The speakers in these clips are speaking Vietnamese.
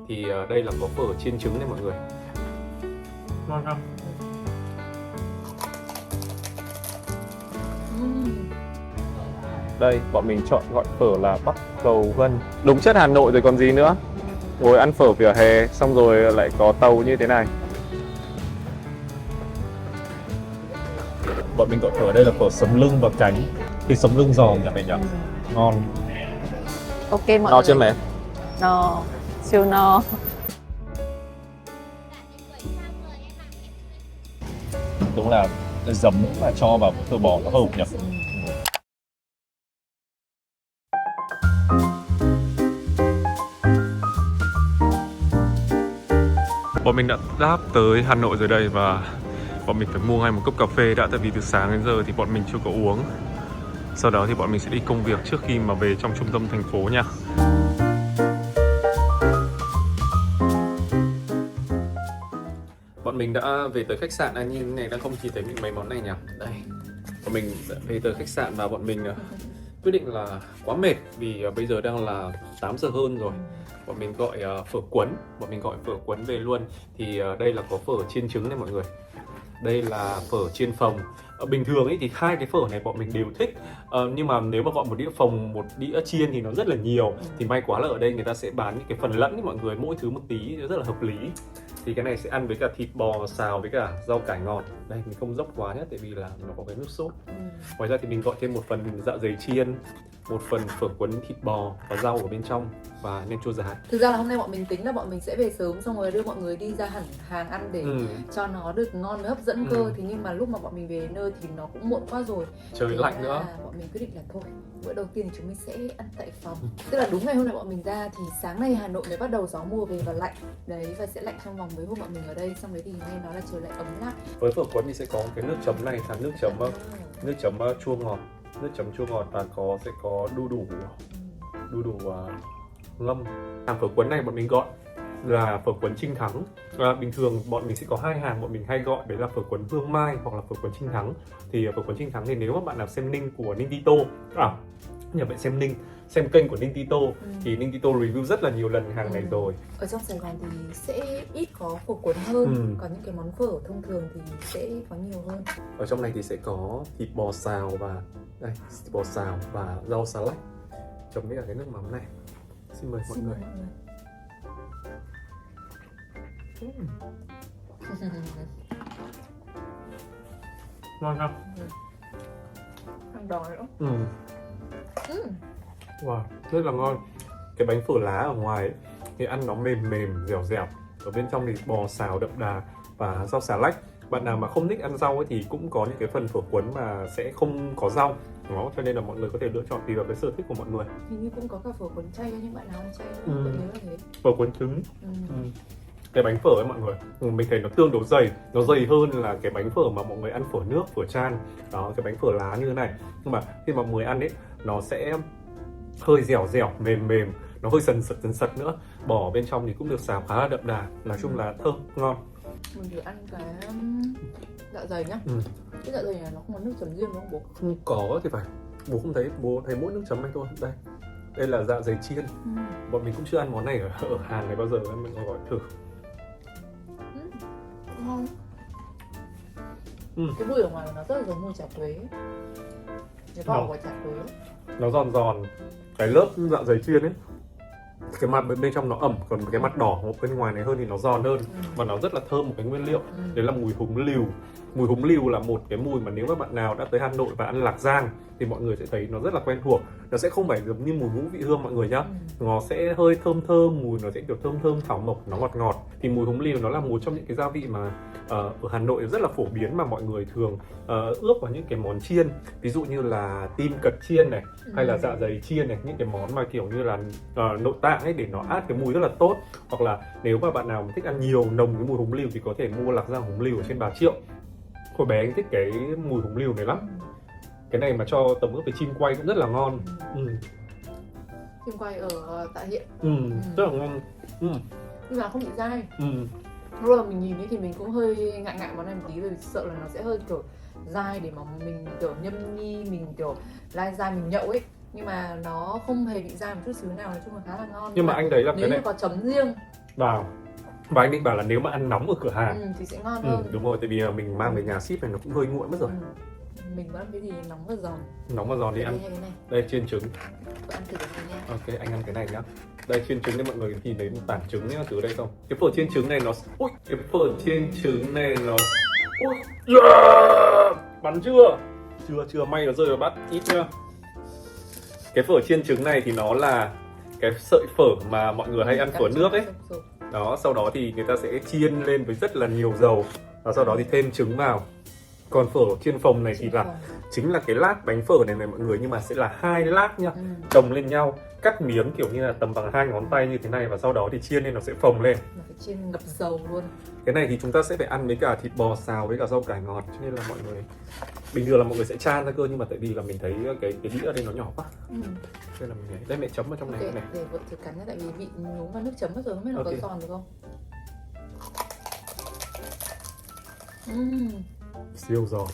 Thì đây là có phở chiên trứng này mọi người. Ngon không? Đây, bọn mình chọn gọi phở là Bắc Cầu Vân. Đúng chất Hà Nội rồi còn gì nữa. Ngồi ăn phở vỉa hè, xong rồi lại có tàu như thế này. Bọn mình gọi phở đây là phở sống lưng và cánh. Thì sống lưng giòn nhà mình nhỉ? Ngon. Ok mọi No người. chưa mẹ? No, siêu no. Đúng là giấm mà cho vào phở bò nó hợp nhỉ? Bọn mình đã đáp tới Hà Nội rồi đây và bọn mình phải mua ngay một cốc cà phê đã, tại vì từ sáng đến giờ thì bọn mình chưa có uống. Sau đó thì bọn mình sẽ đi công việc trước khi mà về trong trung tâm thành phố nha. Bọn mình đã về tới khách sạn. Anh nhìn này đang không chỉ thấy mình mấy món này nhỉ? Đây. Bọn mình đã về tới khách sạn và bọn mình quyết định là quá mệt vì bây giờ đang là 8 giờ hơn rồi. Bọn mình gọi phở cuốn, bọn mình gọi phở cuốn về luôn. Thì đây là có phở chiên trứng này mọi người. Đây là phở chiên phồng. Bình thường ấy thì hai cái phở này bọn mình đều thích, nhưng mà nếu mà gọi một đĩa phồng, một đĩa chiên thì nó rất là nhiều. Thì may quá là ở đây người ta sẽ bán những cái phần lẫn ấy mọi người, mỗi thứ một tí rất là hợp lý. Thì cái này sẽ ăn với cả thịt bò xào với cả rau cải ngọt. Đây mình không dốc quá nhé, tại vì là nó có cái nước sốt. Ngoài ra thì mình gọi thêm một phần dạ dày chiên, một phần phở cuốn thịt bò có rau ở bên trong và nem chua rán. Thực ra là hôm nay bọn mình tính là bọn mình sẽ về sớm, xong rồi đưa mọi người đi ra hẳn hàng ăn để cho nó được ngon với hấp dẫn cơ. Thế nhưng mà lúc mà bọn mình về nơi thì nó cũng muộn quá rồi. Trời Thế lạnh là nữa. bọn mình quyết định là thôi, bữa đầu tiên thì chúng mình sẽ ăn tại phòng. Tức là đúng ngày hôm nay bọn mình ra thì sáng nay Hà Nội mới bắt đầu gió mùa về và lạnh. Đấy, và sẽ lạnh trong vòng mấy hôm bọn mình ở đây. Xong đấy thì nghe nói là trời lại ấm lại. Với phở cuốn thì sẽ có cái nước chấm này là nước chấm chua ngọt, nước chấm chua ngọt và sẽ có đu đủ ngâm. Phở cuốn này bọn mình gọi là phở cuốn Trinh Thắng. Bình thường bọn mình sẽ có hai hàng bọn mình hay gọi, đấy là phở cuốn Vương Mai hoặc là phở cuốn Trinh Thắng. Thì phở cuốn Trinh Thắng thì nếu mà bạn nào xem Ninh của Ninh Tito, nhờ bạn xem kênh của Ninh Tito thì Ninh Tito review rất là nhiều lần hàng này rồi. Ở trong Sài Gòn thì sẽ ít có phở cuốn hơn, còn những cái món phở thông thường thì sẽ có nhiều hơn. Ở trong này thì sẽ có thịt bò xào và thịt bò xào và rau xà lách chấm với cả cái nước mắm này. Xin mời mọi người. Ngon không? Ăn đói nữa. Wow, rất là ngon. Cái bánh phở lá ở ngoài ấy, thì ăn nó mềm mềm, dẻo dẻo. Ở bên trong thì bò xào đậm đà và rau xà lách. Bạn nào mà không thích ăn rau ấy thì cũng có những cái phần phở cuốn mà sẽ không có rau. Đó, cho nên là mọi người có thể lựa chọn tùy vào cái sở thích của mọi người. Hình như cũng có cả phở cuốn chay, nhưng bạn nào ăn chay nữa, tôi nhớ là thế. Phở cuốn trứng. Cái bánh phở ấy mọi người, mình thấy nó tương đối dày, nó dày hơn là cái bánh phở mà mọi người ăn phở nước, phở chan. Đó, cái bánh phở lá như thế này. Nhưng mà khi mà mọi người ăn ấy, nó sẽ hơi dẻo dẻo, mềm mềm, nó hơi sần sật nữa. Bò bên trong thì cũng được xào khá là đậm đà, nói chung là thơm, ngon. Mình thử ăn cái dạ dày nhá. Cái dạ dày này nó không có nước chấm riêng đúng không bố? Không có thì phải, bố không thấy, bố thấy mỗi nước chấm này thôi. Đây là dạ dày chiên. Bọn mình cũng chưa ăn món này ở Hàn này bao giờ, nên mình gọi thử. Ngon. Cái mùi ở ngoài nó rất là giống mùi chả quế. Cái vỏ của chả quế. Nó giòn giòn, cái lớp dạ dày chiên ấy, cái mặt bên trong nó ẩm, còn cái mặt đỏ bên ngoài này hơn thì nó giòn hơn. Và nó rất là thơm một cái nguyên liệu. Đấy là mùi húng liều. Mùi húng liều là một cái mùi mà nếu mà bạn nào đã tới Hà Nội và ăn lạc rang thì mọi người sẽ thấy nó rất là quen thuộc. Nó sẽ không phải giống như mùi ngũ vị hương mọi người nhá. Nó sẽ hơi thơm thơm, mùi nó sẽ kiểu thơm thơm thảo mộc, nó ngọt ngọt. Thì mùi húng liều nó là một trong những cái gia vị mà ở Hà Nội rất là phổ biến mà mọi người thường ướp vào những cái món chiên. Ví dụ như là tim cật chiên này, hay là dạ dày chiên này, những cái món mà kiểu như là nội tạng ấy, để nó át cái mùi rất là tốt. Hoặc là nếu mà bạn nào mà thích ăn nhiều nồng cái mùi húng liều thì có thể mua lạc rang húng liều ở trên Bà Triệu. Hồi bé anh thích cái mùi húng liều này lắm. Cái này mà cho tẩm ướp với chim quay cũng rất là ngon. Chim quay ở Tạ Hiện. Rất là ngon. Nhưng mà không bị dai. Lúc mà mình nhìn ấy thì mình cũng hơi ngại món này một tí, vì sợ là nó sẽ hơi kiểu dai để mà mình kiểu nhâm nhi, mình kiểu lai dai mình nhậu ấy. Nhưng mà nó không hề bị dai một chút xíu nào, nói chung là khá là ngon. Nhưng mà anh thấy là nếu cái này như có chấm riêng Và anh định bảo là nếu mà ăn nóng ở cửa hàng Thì sẽ ngon hơn. đúng rồi, tại vì mình mang về nhà ship này nó cũng hơi nguội mất rồi. Mình muốn ăn cái gì nóng và giòn. Nóng và giòn đi Đây ăn. hay cái này. Đây chiên trứng. Tôi ăn thử cái này nha. Ok, anh ăn cái này nhá. Đây chiên trứng đây mọi người nhìn thấy một tảng trứng nhá, từ đây không? Cái phở chiên trứng này nó ui, cái phở chiên trứng này nó ui, yeah! Bắn chưa? Chưa, may nó rơi vào bát ít nhá. Cái phở chiên trứng này thì nó là cái sợi phở mà mọi người hay ăn phở nước ấy. Đó, sau đó thì người ta sẽ chiên lên với rất là nhiều dầu và sau đó thì thêm trứng vào. Còn phở chiên phồng này thì là chính là cái lát bánh phở này mọi người, nhưng mà sẽ là 2 lát nha, chồng lên nhau, cắt miếng kiểu như là tầm bằng 2 ngón tay như thế này và sau đó thì chiên lên nó sẽ phồng lên. Nó phải chiên ngập dầu luôn. Cái này thì chúng ta sẽ phải ăn với cả thịt bò xào với cả rau cải ngọt, cho nên là mọi người bình thường là mọi người sẽ chan ra cơ, nhưng mà tại vì là mình thấy cái đĩa ở đây nó nhỏ quá nên là mình để đây mẹ chấm vào trong này. Okay, để vợ thử cắn nhá, tại vì bị nhúng vào nước chấm mất rồi, không biết nó có giòn được không. Siêu giòn.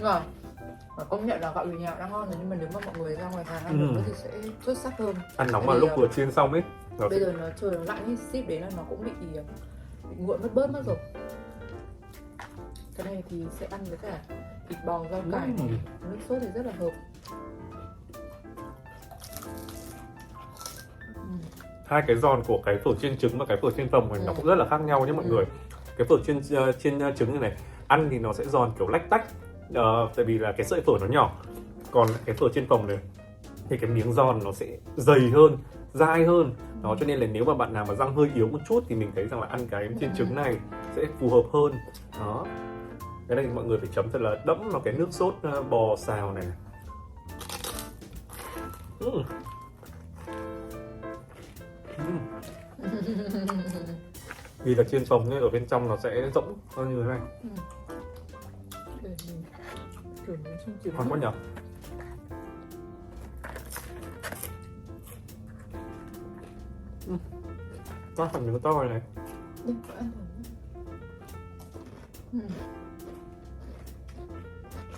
Đó. Và công nhận là gạo Việt Nam đang ngon rồi, nhưng mà nếu mà mọi người ra ngoài hàng ăn được thì sẽ xuất sắc hơn. Ăn nóng mà lúc vừa chiên xong ấy. Bây giờ nó trời nó lạnh ấy, ship đến là nó cũng bị nguội mất rồi. Cái này thì sẽ ăn với cả thịt bò rau cải, nước sốt thì rất là hợp. Hai cái giòn của cái phở chiên trứng và cái phở chiên phồng này nó cũng rất là khác nhau nhé mọi người. Cái phở chiên trứng này ăn thì nó sẽ giòn kiểu lách tách, tại vì là cái sợi phở nó nhỏ. Còn cái phở chiên phồng này thì cái miếng giòn nó sẽ dày hơn, dai hơn. Đó, cho nên là nếu mà bạn nào mà răng hơi yếu một chút thì mình thấy rằng là ăn cái chiên trứng này sẽ phù hợp hơn. Đó. Cái này thì mọi người phải chấm thật là đẫm vào cái nước sốt bò xào này. Vì là chiên phồng nên ở bên trong nó sẽ rỗng như thế này. Ngon quá nhỉ? Có phần miếng to này.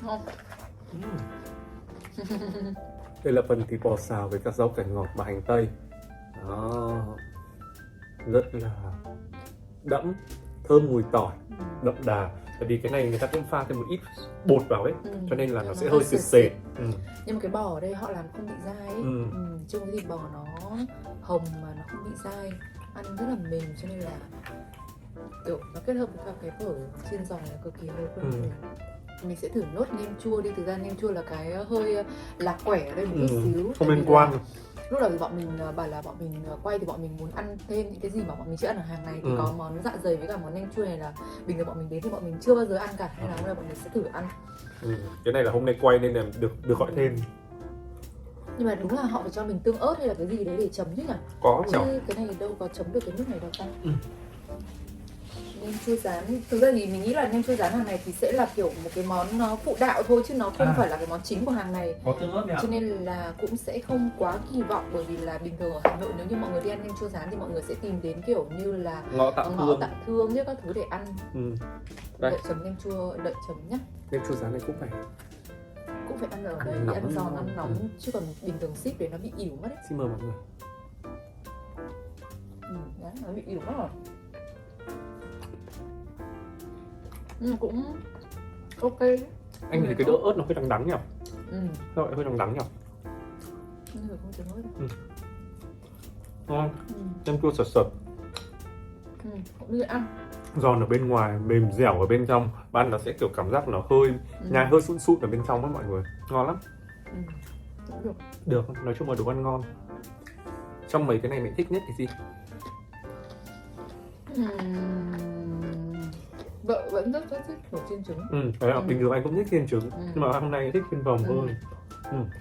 Ngon. Đây là phần thịt bò xào với các rau cải ngọt và hành tây. Đó. Rất là đẫm, thơm mùi tỏi, đậm đà. Tại vì cái này người ta cũng pha thêm một ít bột vào ấy, cho nên là nó sẽ hơi sệt sệt. Nhưng mà cái bò ở đây họ làm không bị dai ấy. Chung cái thịt bò nó hồng mà nó không bị dai, ăn rất là mềm, cho nên là kiểu nó kết hợp với cả cái phở chiên giòn là cực kỳ hợp luôn. Mình sẽ thử nốt nem chua đi. Thực ra nem chua là cái hơi lạc quẻ ở đây một chút xíu, không liên quan. Lúc đầu thì bọn mình bảo là bọn mình quay thì bọn mình muốn ăn thêm những cái gì mà bọn mình chưa ăn ở hàng này, thì có món dạ dày với cả món nem chua này là bình thường bọn mình đến thì bọn mình chưa bao giờ ăn cả, nên là hôm nay bọn mình sẽ thử ăn. Cái này là hôm nay quay nên là được gọi thêm. Nhưng mà đúng là họ phải cho mình tương ớt hay là cái gì đấy để chấm chứ nhỉ? Có chứ cái này đâu có chấm được cái nước này đâu ta. Nem chua rán, thực ra thì mình nghĩ là nem chua rán hàng này thì sẽ là kiểu một cái món nó phụ đạo thôi, chứ nó không phải là cái món chính của hàng này. Có tương ớt nhỉ? Cho nên là cũng sẽ không quá kỳ vọng, bởi vì là bình thường ở Hà Nội nếu như mọi người đi ăn nem chua rán thì mọi người sẽ tìm đến kiểu như là ngọ tạ thương với các thứ để ăn. Đây. Đợi chấm nem chua, đợi chấm nhá. Nem chua rán này cũng phải ăn ở đây, ăn giòn, ăn nóng, chứ còn bình thường ship để nó bị ỉu mất ấy. Xin mời mọi người. Đấy, nó bị ỉu mất rồi. Nhưng cũng ok. Anh thấy cái đỡ ớt nó hơi đắng nhỉ? Sao lại hơi đắng nhỉ? Không chấm ớt. Ngon. Nem chua sật. Cũng như ăn. Giòn ở bên ngoài, mềm dẻo ở bên trong. Bạn nó sẽ kiểu cảm giác nó hơi nhai hơi sụn sụn ở bên trong đó mọi người. Ngon lắm. Được, nói chung là đồ ăn ngon. Trong mấy cái này mình thích nhất cái gì? Vợ vẫn rất thích phở chiên trứng. Đấy là bình thường anh cũng thích chiên trứng, nhưng mà hôm nay anh thích chiên phồng hơn.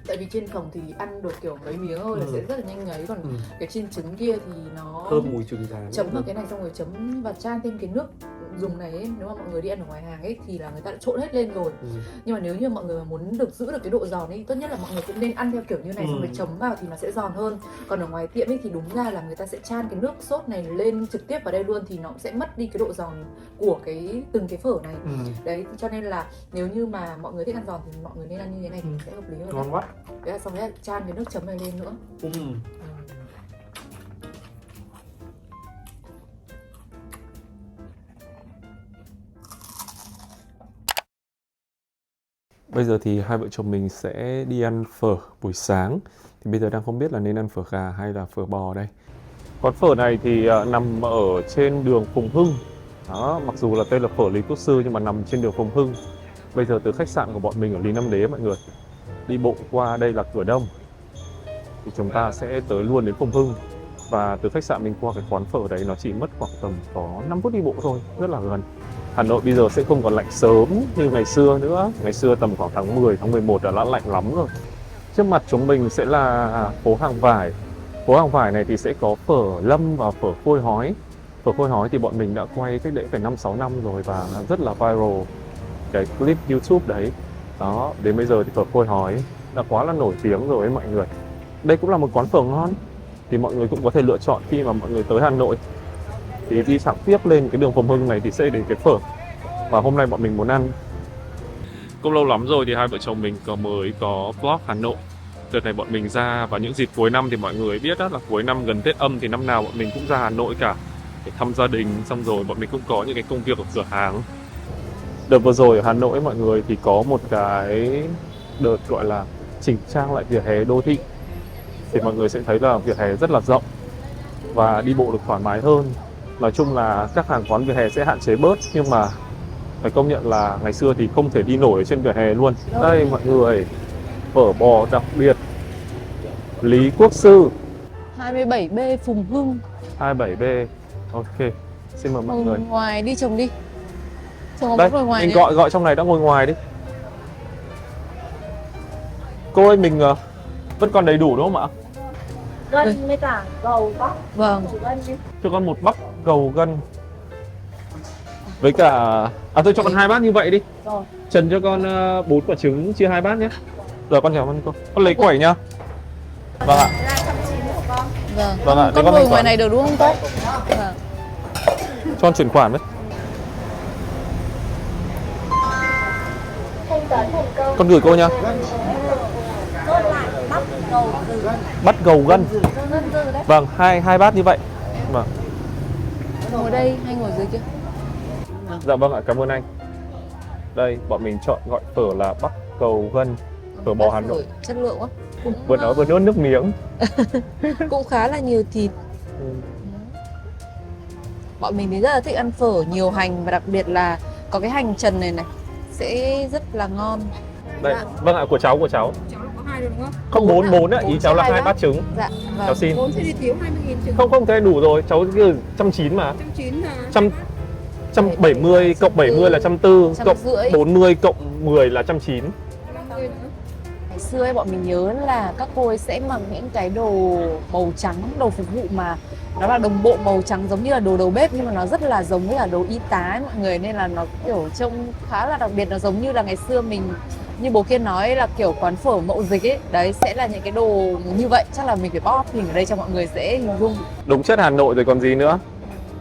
Tại vì chiên phồng thì ăn được kiểu mấy miếng thôi là sẽ rất là nhanh ngấy, còn cái chiên trứng kia thì nó thơm mùi trứng rán. chấm vào cái này xong rồi chấm và chan thêm cái nước dùng này ấy, nếu mà mọi người đi ăn ở ngoài hàng ấy thì là người ta đã trộn hết lên rồi. Nhưng mà nếu như mọi người mà muốn được giữ được cái độ giòn ấy, tốt nhất là mọi người cũng nên ăn theo kiểu như này, xong rồi chấm vào thì nó sẽ giòn hơn. Còn ở ngoài tiệm ấy thì đúng ra là người ta sẽ chan cái nước sốt này lên trực tiếp vào đây luôn, thì nó cũng sẽ mất đi cái độ giòn của từng cái phở này. Đấy, cho nên là nếu như mà mọi người thích ăn giòn thì mọi người nên ăn như thế này thì sẽ hợp lý hơn. Ngon quá. Đấy là xong rồi chan cái nước chấm này lên nữa. Bây giờ thì hai vợ chồng mình sẽ đi ăn phở buổi sáng. Thì bây giờ đang không biết là nên ăn phở gà hay là phở bò đây. Quán phở này thì nằm ở trên đường Phùng Hưng. Đó, mặc dù là tên là phở Lý Quốc Sư nhưng mà nằm trên đường Phùng Hưng. Bây giờ từ khách sạn của bọn mình ở Lý Nam Đế mọi người, đi bộ qua đây là Cửa Đông, thì chúng ta sẽ tới luôn đến Phùng Hưng. Và từ khách sạn mình qua cái quán phở đấy nó chỉ mất khoảng tầm có 5 phút đi bộ thôi, rất là gần. Hà Nội bây giờ sẽ không còn lạnh sớm như ngày xưa nữa. Ngày xưa tầm khoảng tháng 10, tháng 11 đã lạnh lắm rồi. Trước mặt chúng mình sẽ là phố Hàng Vải. Phố Hàng Vải này thì sẽ có phở Lâm và phở Khôi Hói. Phở Khôi Hói thì bọn mình đã quay cách đấy phải 5-6 năm rồi và rất là viral cái clip YouTube đấy. Đó, đến bây giờ thì phở Khôi Hói đã quá là nổi tiếng rồi ấy mọi người. Đây cũng là một quán phở ngon. Thì mọi người cũng có thể lựa chọn khi mà mọi người tới Hà Nội. Thì đi thẳng tiếp lên cái đường Phùng Hưng này thì sẽ đến cái phở và hôm nay bọn mình muốn ăn. Cũng lâu lắm rồi thì hai vợ chồng mình mới có vlog Hà Nội. Đợt này bọn mình ra vào những dịp cuối năm thì mọi người biết đó là cuối năm gần Tết Âm thì năm nào bọn mình cũng ra Hà Nội cả để thăm gia đình, xong rồi bọn mình cũng có những cái công việc ở cửa hàng. Đợt vừa rồi ở Hà Nội mọi người thì có một cái đợt gọi là chỉnh trang lại vỉa hè đô thị. Thì mọi người sẽ thấy là vỉa hè rất là rộng và đi bộ được thoải mái hơn. Nói chung là các hàng quán vỉa hè sẽ hạn chế bớt, nhưng mà phải công nhận là ngày xưa thì không thể đi nổi ở trên vỉa hè luôn. Đây mọi người, phở bò đặc biệt Lý Quốc Sư 27B Phùng Hưng. 27B. Ok, xin mời mọi người. Ngoài đi chồng đi. Chồng Đây, ngồi ngoài mình nhé. gọi trong này đã, ngồi ngoài đi. Cô ơi, mình vẫn còn đầy đủ đúng không ạ? Gân với cả gầu bắp. Vâng. Gân đi. Cho con một bắp gầu gân. Với cả tôi cho con 2 bát như vậy đi. Rồi. Trần cho con 4 quả trứng chia 2 bát nhé. Rồi con chào ơn cô. Con lấy quẩy nhá. Vâng ạ. Là 190 của con. Vâng. Vâng ạ, Con để con ngồi thanh ngoài toán. này được đúng không cô? Vâng. Cho con chuyển khoản với. Thanh toán thành công. Con gửi cô nhá. Nốt lại bắp gầu dừ. Bắt gầu gân. Gân dừ đấy. Vâng, hai bát như vậy. Vâng. Ngồi đây hay ngồi dưới kia? Dạ vâng ạ, cảm ơn anh. Đây, bọn mình chọn gọi phở là bắp gầu gân, phở bò Hà Nội. Chất lượng quá. Cũng, Vừa nói vừa nuốt nước miếng. cũng khá là nhiều thịt. Bọn mình thì rất là thích ăn phở nhiều hành và đặc biệt là có cái hành trần này này sẽ rất là ngon. Đây, vâng ạ, của cháu. Cháu có 2 rồi đúng không? Không 4 ạ, ý cháu là 2 bát trứng. Dạ, Cháu vâng. xin. 4 thì thiếu 20.000 trứng. Không, thế đủ rồi, cháu 190 mà. 190 là 170 cộng 70 là 140, cộng 150. 40 cộng 10 là 190. 50 nữa. Ngày xưa ấy, bọn mình nhớ là các cô ấy sẽ mặc những cái đồ màu trắng, đồ phục vụ mà nó là đồng bộ màu trắng giống như là đồ đầu bếp, nhưng mà nó rất là giống như là đồ y tá ấy, mọi người, nên là nó kiểu trông khá là đặc biệt. Nó giống như là ngày xưa mình, như bố kia nói là kiểu quán phở Mậu Dịch ấy, đấy sẽ là những cái đồ như vậy. Chắc là mình phải bóp hình ở đây cho mọi người dễ hình dung. Đúng chất Hà Nội rồi còn gì nữa.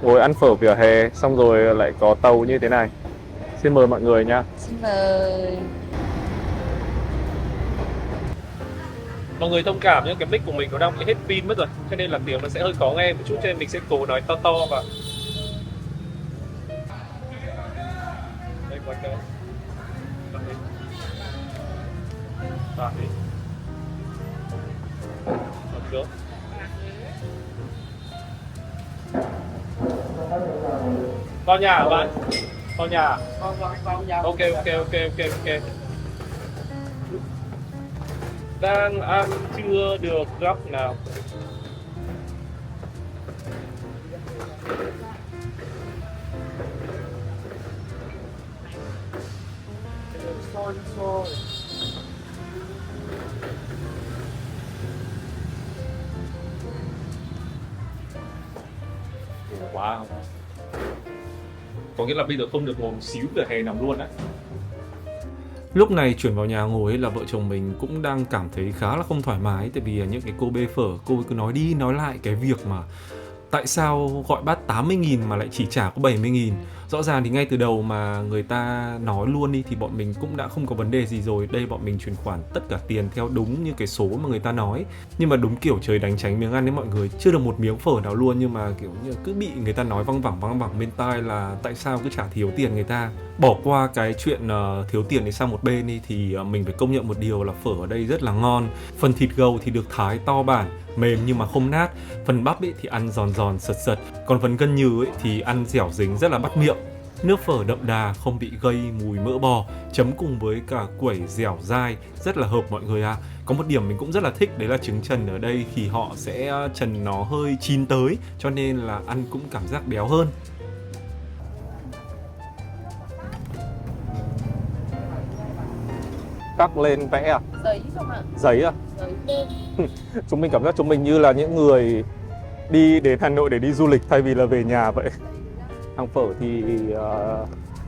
Ngồi ăn phở vỉa hè xong rồi lại có tàu như thế này. Xin mời mọi người nha. Xin mời. Mọi người thông cảm nhé, cái mic của mình nó đang bị hết pin mất rồi, cho nên là tiếng nó sẽ hơi khó nghe một chút, cho nên mình sẽ cố nói to vào. Đây, quay cái. Bạn đi. Được. Vào nhà hả bạn? Vào nhà à? Ok. Đang ăn chưa được góc nào. Wow. Có nghĩa là bây giờ không được ngồi một xíu vỉa hè nằm luôn á. Lúc này chuyển vào nhà ngồi ấy là vợ chồng mình cũng đang cảm thấy khá là không thoải mái. Tại vì những cái cô bê phở, cô cứ nói đi nói lại cái việc mà tại sao gọi bát 80.000 mà lại chỉ trả có 70.000. Rõ ràng thì ngay từ đầu mà người ta nói luôn đi thì bọn mình cũng đã không có vấn đề gì rồi. Đây bọn mình chuyển khoản tất cả tiền theo đúng như cái số mà người ta nói. Nhưng mà đúng kiểu trời đánh tránh miếng ăn đấy mọi người. Chưa được một miếng phở nào luôn, nhưng mà kiểu như cứ bị người ta nói văng vẳng bên tai là tại sao cứ trả thiếu tiền người ta. Bỏ qua cái chuyện thiếu tiền này sang một bên đi thì mình phải công nhận một điều là phở ở đây rất là ngon. Phần thịt gầu thì được thái to bản, mềm nhưng mà không nát. Phần bắp ấy thì ăn giòn giòn sật sật. Còn phần gân nhừ ấy thì ăn dẻo dính rất là bắt miệng. Nước phở đậm đà không bị gây mùi mỡ bò, chấm cùng với cả quẩy dẻo dai rất là hợp mọi người ạ. Có một điểm mình cũng rất là thích, đấy là trứng trần ở đây thì họ sẽ trần nó hơi chín tới, cho nên là ăn cũng cảm giác béo hơn. Cắt lên vẽ à? Giấy không ạ? Giấy à? Giấy. Chúng mình cảm giác chúng mình như là những người đi đến Hà Nội để đi du lịch thay vì là về nhà vậy. Hàng phở thì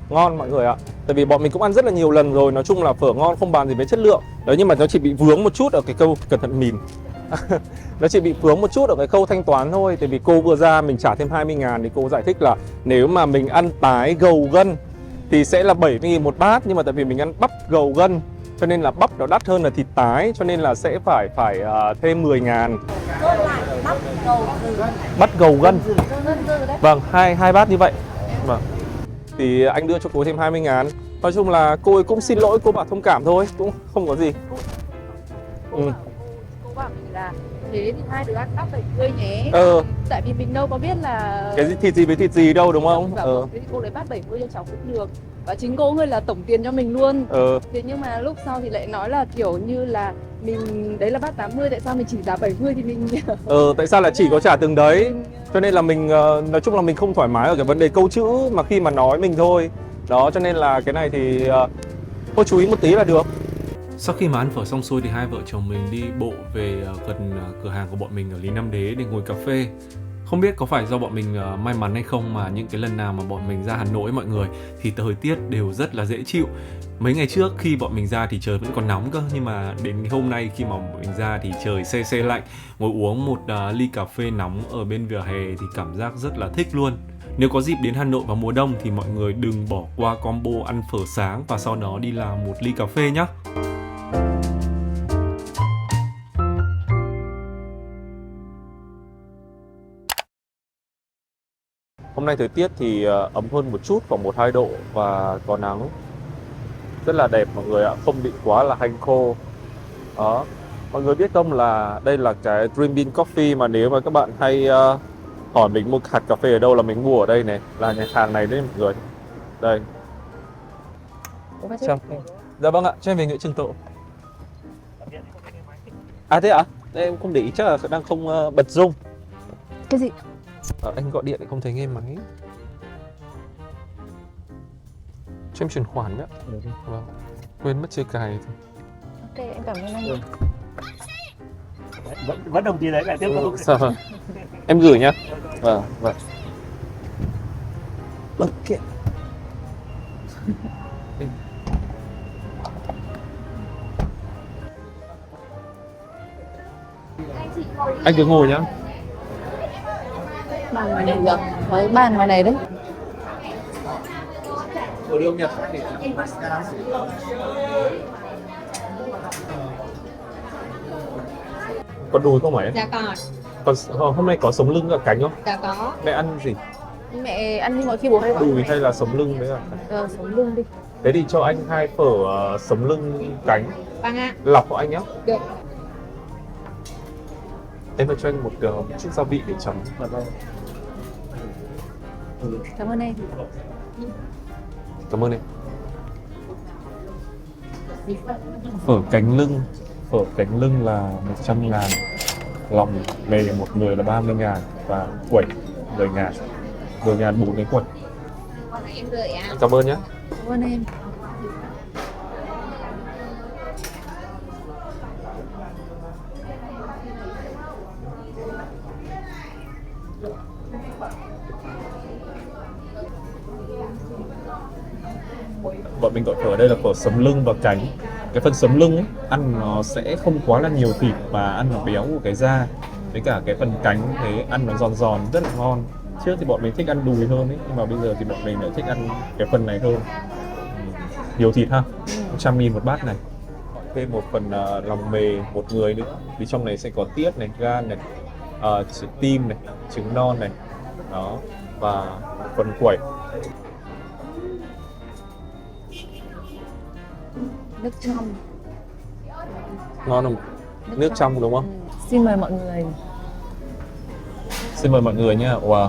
ngon mọi người ạ. Tại vì bọn mình cũng ăn rất là nhiều lần rồi. Nói chung là phở ngon không bàn gì với chất lượng. Đấy, nhưng mà nó chỉ bị vướng một chút ở cái câu cẩn thận mìn. Nó chỉ bị vướng một chút ở cái khâu thanh toán thôi. Tại vì cô vừa ra mình trả thêm 20.000 thì cô giải thích là nếu mà mình ăn tái gầu gân thì sẽ là 70.000 một bát. Nhưng mà tại vì mình ăn bắp gầu gân cho nên là bắp nó đắt hơn là thịt tái, cho nên là sẽ phải thêm 10.000. Chốt lại bắp gầu dừ. Bắp gầu gân. Gân dừ đấy. Vâng, hai bát như vậy. Vâng. Thì anh đưa cho cô thêm 20.000. Nói chung là cô ấy cũng xin lỗi, cô bảo thông cảm thôi, cũng không có gì. Cô bảo mình là thế thì hai đứa ăn bắp 70 nhé. Tại vì mình đâu có biết là Cái thịt gì với thịt gì đâu đúng không? Thế thì cô lấy bát 70 cho cháu cũng được. Và chính cô người là tổng tiền cho mình luôn. Thế nhưng mà lúc sau thì lại nói là kiểu như là mình đấy là bát 80, tại sao mình chỉ giá 70 thì mình tại sao lại chỉ có trả từng đấy? Cho nên là mình nói chung là mình không thoải mái ở cái vấn đề câu chữ mà khi mà nói mình thôi. Đó, cho nên là cái này thì cô chú ý một tí là được. Sau khi mà ăn phở xong xuôi thì hai vợ chồng mình đi bộ về gần cửa hàng của bọn mình ở Lý Nam Đế để ngồi cà phê. Không biết có phải do bọn mình may mắn hay không mà những cái lần nào mà bọn mình ra Hà Nội mọi người thì thời tiết đều rất là dễ chịu. Mấy ngày trước khi bọn mình ra thì trời vẫn còn nóng cơ, nhưng mà đến hôm nay khi mà bọn mình ra thì trời se se lạnh. Ngồi uống một ly cà phê nóng ở bên vỉa hè thì cảm giác rất là thích luôn. Nếu có dịp đến Hà Nội vào mùa đông thì mọi người đừng bỏ qua combo ăn phở sáng và sau đó đi làm một ly cà phê nhé. Hôm nay thời tiết thì ấm hơn một chút, khoảng 1-2 độ và có nắng. Rất là đẹp mọi người ạ, không bị quá là hanh khô. Đó. Mọi người biết không là đây là cái Dream Bean Coffee mà nếu mà các bạn hay hỏi mình mua hạt cà phê ở đâu là mình mua ở đây này, là nhà hàng này đấy mọi người. Đây. Chào. Dạ vâng ạ, cho em về Nguyễn Trường Tộ. À thế ạ? Đây em không để ý, chắc là đang không bật rung. Cái gì? Anh gọi điện lại không thấy nghe máy. Cho em chuyển khoản nhé. Vâng. Quên mất chơi cài. Ok, em cảm ơn anh. Vẫn đồng tiền đấy lại tiếp tục. Sao hả? Em gửi nhá. Vâng, vâng. Bật kiện. Anh cứ ngồi nhá. Bàn ngoài này được. Với bàn ngoài này đấy. Ngồi đi ông nhỉ? Có đùi không phải? Dạ còn. Còn hôm nay có sống lưng và cánh không? Dạ có. Mẹ ăn gì? Mẹ ăn như mọi khi bố hay gọi. Đùi hay là sống lưng đấy à? Sống lưng đi. Thế thì cho anh 2 phở sống lưng cánh. Vâng ạ. Lọc của anh nhé. Được. Em cho anh một chút gia vị để chấm. Cảm ơn em. Cảm ơn em. Phở cánh lưng là 100.000, lòng mề một người là 30.000 và quẩy 10.000. 10.000 4 cái quẩy. Em gửi ạ. Cảm ơn nhé. Cảm ơn em. bọn mình gọi phở ở đây là phở sấm lưng và cánh. Cái phần sấm lưng ấy, ăn nó sẽ không quá là nhiều thịt và ăn nó béo của cái da. Với cả cái phần cánh thế ăn nó giòn giòn rất là ngon. Trước thì bọn mình thích ăn đùi hơn ấy, nhưng mà bây giờ thì bọn mình lại thích ăn cái phần này hơn. Nhiều thịt ha, 100.000 một bát này. Thêm một phần lòng mề một người nữa. Vì trong này sẽ có tiết này, gan này, tim này, trứng non này, đó, và một phần quẩy. Nước trong. Ngon không? Nước trong đúng không? Xin mời mọi người. Xin mời mọi người nha. Wow.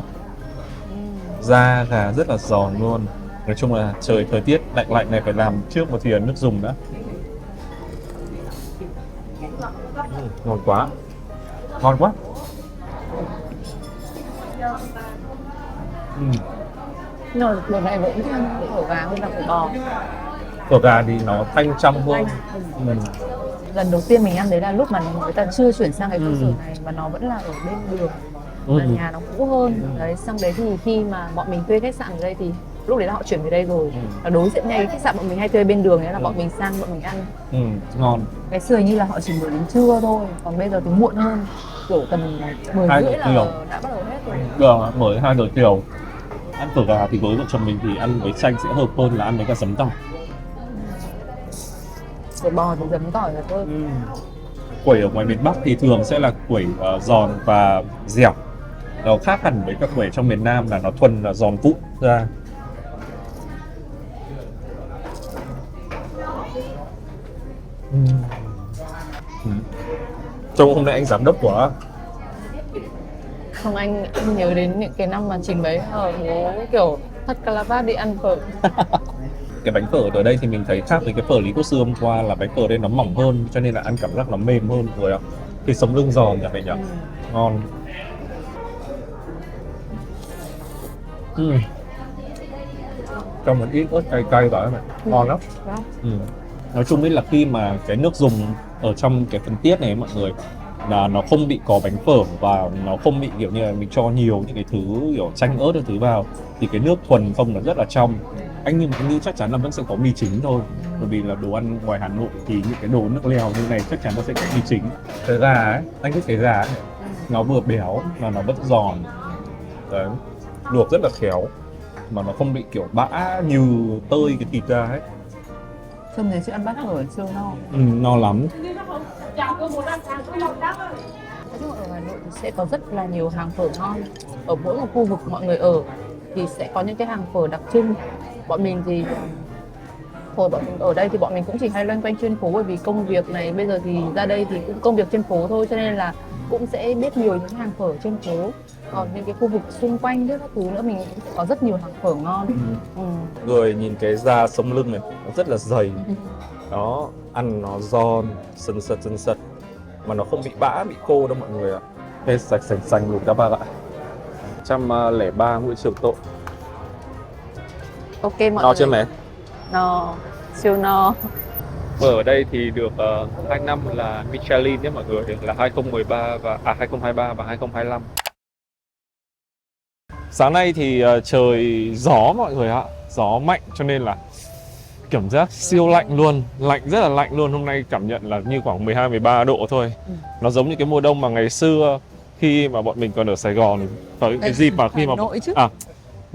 Da gà rất là giòn luôn. Nói chung là thời tiết lạnh lạnh này phải làm trước một thìa nước dùng đã. Ngon quá. Ngon quá. Nhưng mà đợt này vẫn thích ăn phở gà hơn là phở bò. Phở gà thì nó thanh trong hơn. Lần đầu tiên mình ăn đấy là lúc mà người ta chưa chuyển sang cái cơ sở này mà nó vẫn là ở bên đường. Và nhà nó cũ hơn. Đấy, xong đấy thì khi mà bọn mình thuê khách sạn ở đây thì lúc đấy là họ chuyển về đây rồi. Và đối diện ngay cái khách sạn bọn mình hay thuê bên đường đấy là bọn mình sang bọn mình ăn. Ngon. Cái xưa như là họ chỉ mở đến trưa thôi, còn bây giờ thì muộn hơn, kiểu tầm 10 rưỡi là đã bắt đầu hết rồi. Được, mở 2 giờ chiều. Ăn phở gà thì với vợ chồng mình thì ăn với chanh sẽ hợp hơn là ăn với cả giấm tỏi. Phở bò thì giấm tỏi là thôi. Quẩy ở ngoài miền Bắc thì thường sẽ là quẩy giòn và dẻo. Nó khác hẳn với các quẩy trong miền Nam là nó thuần là giòn vụn ra. Trông hôm nay anh giám đốc quá. Không, anh nhớ đến những cái năm mà trình bấy ở bố kiểu thắt calavat đi ăn phở. Cái bánh phở ở đây thì mình thấy khác với cái phở Lý Quốc Sư hôm qua là bánh phở đây nó mỏng hơn, cho nên là ăn cảm giác nó mềm hơn rồi ạ. Thì sống lưng giòn nhỉ mày nhỉ? Ngon. Trong một ít ớt cay cay vào này, ngon lắm. Nói chung ấy là khi mà cái nước dùng ở trong cái phần tiết này mọi người là nó không bị có bánh phở và nó không bị kiểu như là mình cho nhiều những cái thứ kiểu chanh ớt cái thứ vào thì cái nước thuần không nó rất là trong. Anh nghĩ chắc chắn là vẫn sẽ có mì chính thôi, bởi vì là đồ ăn ngoài Hà Nội thì những cái đồ nước lèo như này chắc chắn nó sẽ có mì chính. Cái gà ấy, anh thích cái gà ấy, nó vừa béo mà nó vẫn giòn. Đấy, luộc rất là khéo mà nó không bị kiểu bã như tơi cái thịt ra ấy. Trông thấy chị ăn bát phở siêu no. No lắm. Nói chung ở Hà Nội thì sẽ có rất là nhiều hàng phở ngon. Ở mỗi một khu vực mọi người ở thì sẽ có những cái hàng phở đặc trưng. Bọn mình thì hồi bọn mình ở đây thì bọn mình cũng chỉ hay loanh quanh trên phố, bởi vì công việc này bây giờ thì ra đây thì cũng công việc trên phố thôi, cho nên là cũng sẽ biết nhiều những hàng phở trên phố. Còn những cái khu vực xung quanh các thứ nữa mình cũng có rất nhiều hàng phở ngon. Người nhìn cái da sống lưng này nó rất là dày. Đó, ăn nó giòn, sần sật mà nó không bị bã, bị khô đâu mọi người ạ. Hết sạch sành xanh luôn các bạn ạ. 103 Nguyễn Trường Tộ. Ok mọi No người. chưa mẹ? No, siêu no. Phở ở đây thì được 2 năm là Michelin nhé mọi người, là 2013 và 2023 và 2025. Sáng nay thì trời gió mọi người ạ, gió mạnh cho nên là cảm giác siêu lạnh luôn, lạnh rất là lạnh luôn. Hôm nay cảm nhận là như khoảng 12-13 độ thôi. Nó giống như cái mùa đông mà ngày xưa khi mà bọn mình còn ở Sài Gòn, vào cái dịp mà khi mà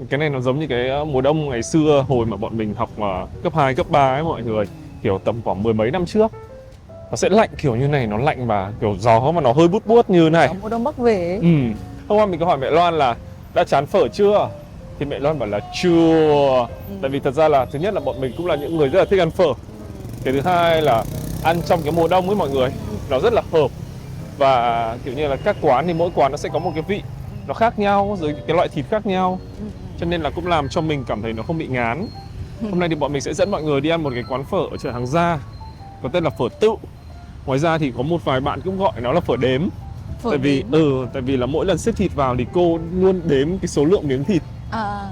cái này nó giống như cái mùa đông ngày xưa hồi mà bọn mình học cấp 2, cấp 3 ấy mọi người, kiểu tầm khoảng 10 mấy năm trước. Nó sẽ lạnh kiểu như này, nó lạnh mà kiểu gió mà nó hơi bút bút như này. Mùa đông Bắc về ấy. Hôm qua mình có hỏi mẹ Loan là đã chán phở chưa? Thì mẹ Loan bảo là chưa. Tại vì thật ra là thứ nhất là bọn mình cũng là những người rất là thích ăn phở. Cái thứ hai là ăn trong cái mùa đông ấy mọi người, nó rất là hợp. Và kiểu như là các quán thì mỗi quán nó sẽ có một cái vị nó khác nhau, rồi cái loại thịt khác nhau. Cho nên là cũng làm cho mình cảm thấy nó không bị ngán. Hôm nay thì bọn mình sẽ dẫn mọi người đi ăn một cái quán phở ở chợ Hàng Gia, có tên là phở Tựu. Ngoài ra thì có một vài bạn cũng gọi nó là phở đếm. Tại vì là mỗi lần xếp thịt vào thì cô luôn đếm cái số lượng miếng thịt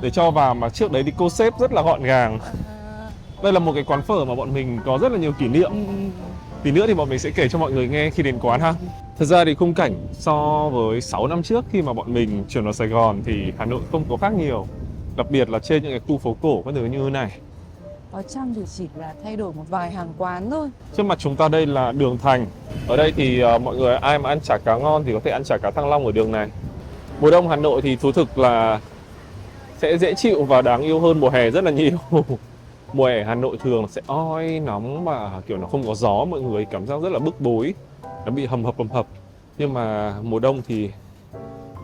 để cho vào, mà trước đấy thì cô xếp rất là gọn gàng. Đây là một cái quán phở mà bọn mình có rất là nhiều kỷ niệm. Tí nữa thì bọn mình sẽ kể cho mọi người nghe khi đến quán ha. Thật ra thì khung cảnh so với 6 năm trước khi mà bọn mình chuyển vào Sài Gòn thì Hà Nội không có khác nhiều. Đặc biệt là trên những cái khu phố cổ các thứ như thế này. Có chăng thì chỉ là thay đổi một vài hàng quán thôi. Trước mặt chúng ta đây là đường Thành. Ở đây thì mọi người ai mà ăn chả cá ngon thì có thể ăn chả cá Thăng Long ở đường này. Mùa đông Hà Nội thì thú thực là sẽ dễ chịu và đáng yêu hơn mùa hè rất là nhiều. Mùa hè Hà Nội thường sẽ oi nóng mà kiểu nó không có gió, mọi người cảm giác rất là bức bối, nó bị hầm hập. Nhưng mà mùa đông thì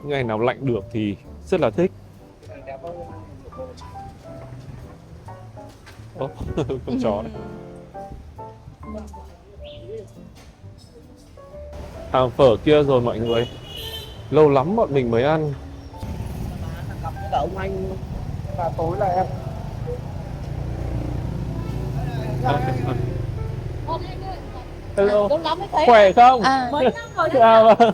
ngày nào lạnh được thì rất là thích. Con chó này. Hàng phở kia rồi mọi người. Lâu lắm bọn mình mới ăn. Gặp với cả ông anh và tối là em. Hello. Lâu lắm mới thấy. Khỏe không? Mấy năm rồi đấy. Dạ vâng.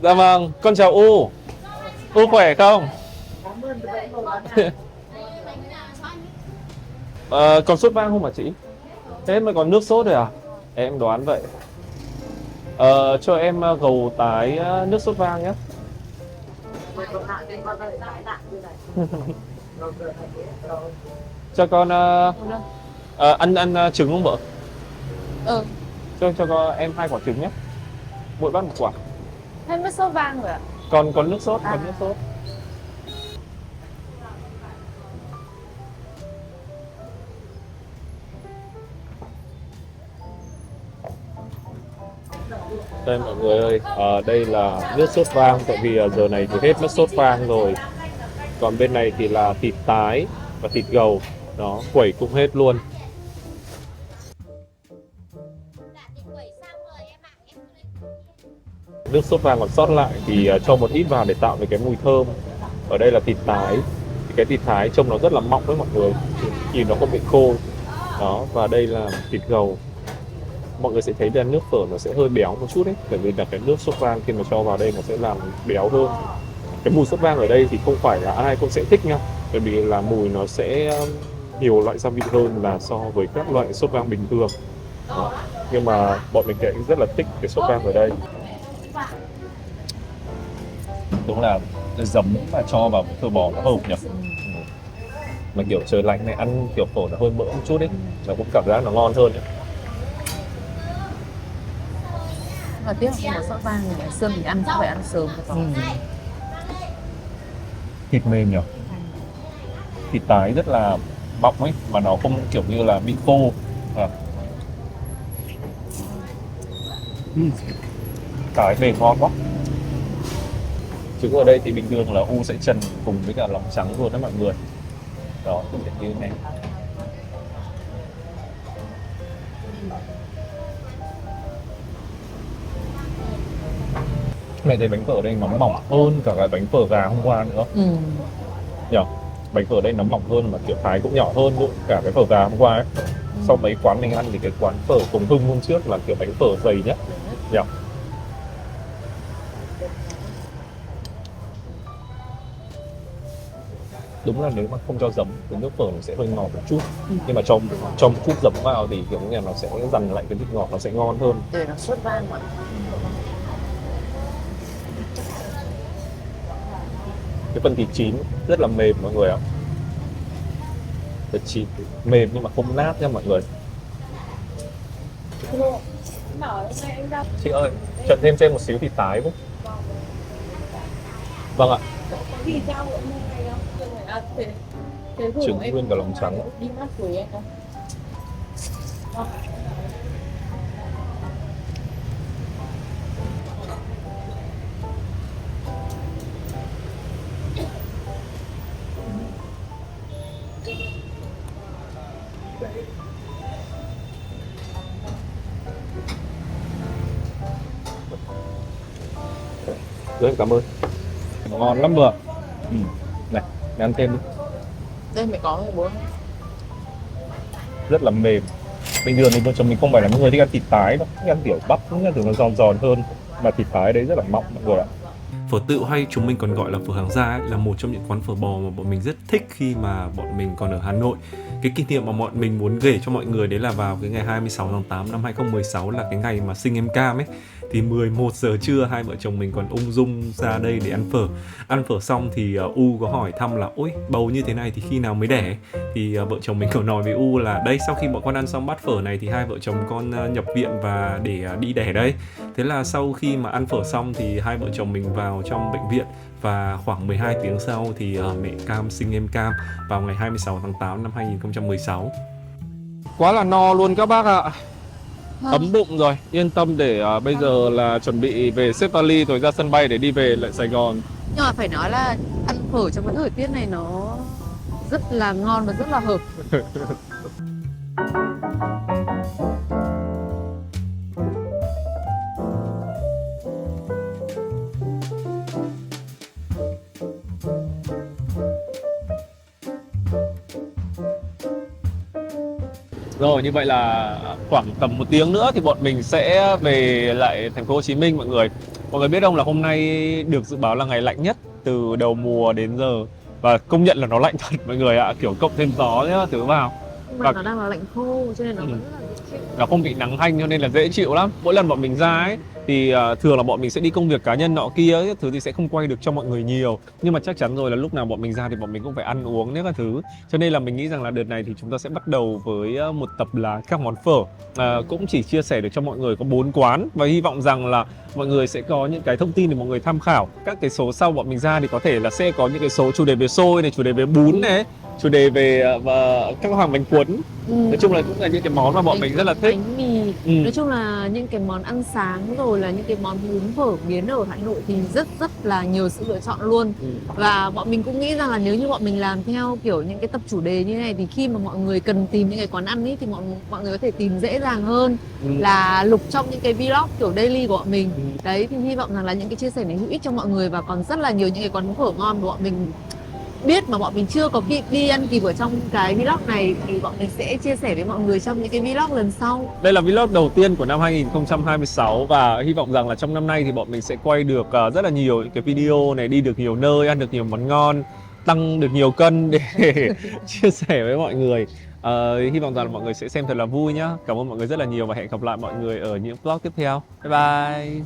Dạ vâng, con chào U. U khỏe không? Còn sốt vang không hả chị? Thế mà còn nước sốt rồi à? Em đoán vậy. Cho em gầu tái nước sốt vang nhé. Cho con ăn trứng không vợ? Ừ. Cho con em 2 quả trứng nhé. Mỗi bát 1 quả. Thêm nước sốt vang rồi ạ? Còn nước sốt, còn nước sốt. Đây mọi người ơi, đây là nước sốt vang, tại vì giờ này thì hết nước sốt vang rồi. Còn bên này thì là thịt tái và thịt gầu, đó, quẩy cũng hết luôn. Nước sốt vang còn sót lại thì cho một ít vào để tạo được cái mùi thơm. Ở đây là thịt tái, thì cái thịt tái trông nó rất là mọng với mọi người, nhìn nó không bị khô. Đó, và đây là thịt gầu. Mọi người sẽ thấy là nước phở nó sẽ hơi béo một chút đấy, bởi vì là cái nước sốt vang khi mà cho vào đây nó sẽ làm béo hơn. Cái mùi sốt vang ở đây thì không phải là ai cũng sẽ thích nha, bởi vì là mùi nó sẽ nhiều loại gia vị hơn là so với các loại sốt vang bình thường. Đó. Nhưng mà bọn mình thì rất là thích cái sốt vang ở đây. Đúng là giấm mà cho vào phở bò nó hợp nhỉ. Mà kiểu trời lạnh này ăn kiểu phở nó hơi mỡ một chút ấy, nó cũng cảm giác nó ngon hơn nhỉ. Và tiếc là sốt vang thì ngày xưa mình ăn chắc phải ăn sớm rồi. Thịt mềm nhỉ. Thịt tái rất là bọng ấy, mà nó không kiểu như là bị khô. Tái mềm ngon quá. Trứng ở đây thì bình thường là U sẽ trần cùng với cả lòng trắng luôn đó mọi người. Đó, như thế này. Mẹ thấy bánh phở ở đây nó mỏng hơn cả cái bánh phở gà hôm qua nữa. Nhỉ? Bánh phở ở đây nó mỏng hơn mà kiểu thái cũng nhỏ hơn nữa cả cái phở gà hôm qua ấy. Sau mấy quán mình ăn thì cái quán phở Cùng Hưng hôm trước là kiểu bánh phở dày nhất. Nhỉ? Đúng là nếu mà không cho giấm thì nước phở nó sẽ hơi ngọt một chút. Nhưng mà cho một chút giấm vào thì kiểu như là nó sẽ dằn lại cái thịt ngọt, nó sẽ ngon hơn. Để nó sốt vang mà. Cái phần thịt chín rất là mềm mọi người ạ. Thịt chín mềm nhưng mà không nát nha mọi người. Chị ơi, trần thêm cho em một xíu thịt tái với. Vâng ạ. Trứng nguyên cả lòng trắng. Đi mắt của em không? Rất cảm ơn. Ngon lắm vừa. Này, mày ăn thêm đi. Đây mày có rồi bố. Rất là mềm. Bình thường thì vợ chồng mình không phải là người thích ăn thịt tái đâu, thích ăn kiểu bắp, thích ăn kiểu nó giòn giòn hơn. Mà thịt tái đấy rất là mọng mọi người ạ. Phở Tự hay chúng mình còn gọi là phở Hàng Gia ấy, là một trong những quán phở bò mà bọn mình rất thích khi mà bọn mình còn ở Hà Nội. Cái kỷ niệm mà bọn mình muốn kể cho mọi người đấy là vào cái ngày 26 tháng 8 năm 2016 là cái ngày mà sinh em Cam ấy. thì 11 giờ trưa hai vợ chồng mình còn ung dung ra đây để ăn phở. Ăn phở xong thì U có hỏi thăm là ôi bầu như thế này thì khi nào mới đẻ. Thì vợ chồng mình có nói với U là đây, sau khi bọn con ăn xong bát phở này thì hai vợ chồng con nhập viện và để đi đẻ đây. Thế là sau khi mà ăn phở xong thì hai vợ chồng mình vào trong bệnh viện, và khoảng 12 tiếng sau thì mẹ Cam sinh em Cam vào ngày 26 tháng 8 năm 2016. Quá là no luôn các bác ạ. Ấm bụng rồi, yên tâm để bây giờ là chuẩn bị về xếp vali rồi ra sân bay để đi về lại Sài Gòn. Nhưng mà phải nói là ăn phở trong cái thời tiết này nó rất là ngon và rất là hợp. Rồi, như vậy là khoảng tầm 1 tiếng nữa thì bọn mình sẽ về lại thành phố Hồ Chí Minh mọi người. Mọi người biết không là hôm nay được dự báo là ngày lạnh nhất từ đầu mùa đến giờ. Và công nhận là nó lạnh thật mọi người ạ, kiểu cộng thêm gió nhá, thử vào. Nhưng mà nó đang là lạnh khô cho nên nó vẫn rất là dễ chịu. Nó không bị nắng hanh cho nên là dễ chịu lắm. Mỗi lần bọn mình ra ấy thì thường là bọn mình sẽ đi công việc cá nhân nọ kia ấy, thứ thì sẽ không quay được cho mọi người nhiều. Nhưng mà chắc chắn rồi là lúc nào bọn mình ra thì bọn mình cũng phải ăn uống những các thứ. Cho nên là mình nghĩ rằng là đợt này thì chúng ta sẽ bắt đầu với một tập là các món phở. Cũng chỉ chia sẻ được cho mọi người có 4 quán. Và hy vọng rằng là mọi người sẽ có những cái thông tin để mọi người tham khảo. Các cái số sau bọn mình ra thì có thể là sẽ có những cái số chủ đề về xôi này, chủ đề về bún này, chủ đề về các hàng bánh cuốn. Nói chung là cũng là những cái món mà bọn mình rất là thích. Bánh mì, nói chung là những cái món ăn sáng rồi là những cái món bún phở biến ở Hà Nội thì rất là nhiều sự lựa chọn luôn. Và bọn mình cũng nghĩ rằng là nếu như bọn mình làm theo kiểu những cái tập chủ đề như này thì khi mà mọi người cần tìm những cái quán ăn ấy thì mọi người có thể tìm dễ dàng hơn là lục trong những cái vlog kiểu daily của bọn mình. Đấy thì hy vọng rằng là những cái chia sẻ này hữu ích cho mọi người, và còn rất là nhiều những cái quán phở ngon của bọn mình biết mà bọn mình chưa có kịp đi ăn kịp ở trong cái vlog này thì bọn mình sẽ chia sẻ với mọi người trong những cái vlog lần sau. Đây là vlog đầu tiên của năm 2026 và hy vọng rằng là trong năm nay thì bọn mình sẽ quay được rất là nhiều những cái video này, đi được nhiều nơi, ăn được nhiều món ngon, tăng được nhiều cân để chia sẻ với mọi người. Hy vọng rằng là mọi người sẽ xem thật là vui nhá. Cảm ơn mọi người rất là nhiều và hẹn gặp lại mọi người ở những vlog tiếp theo. Bye bye.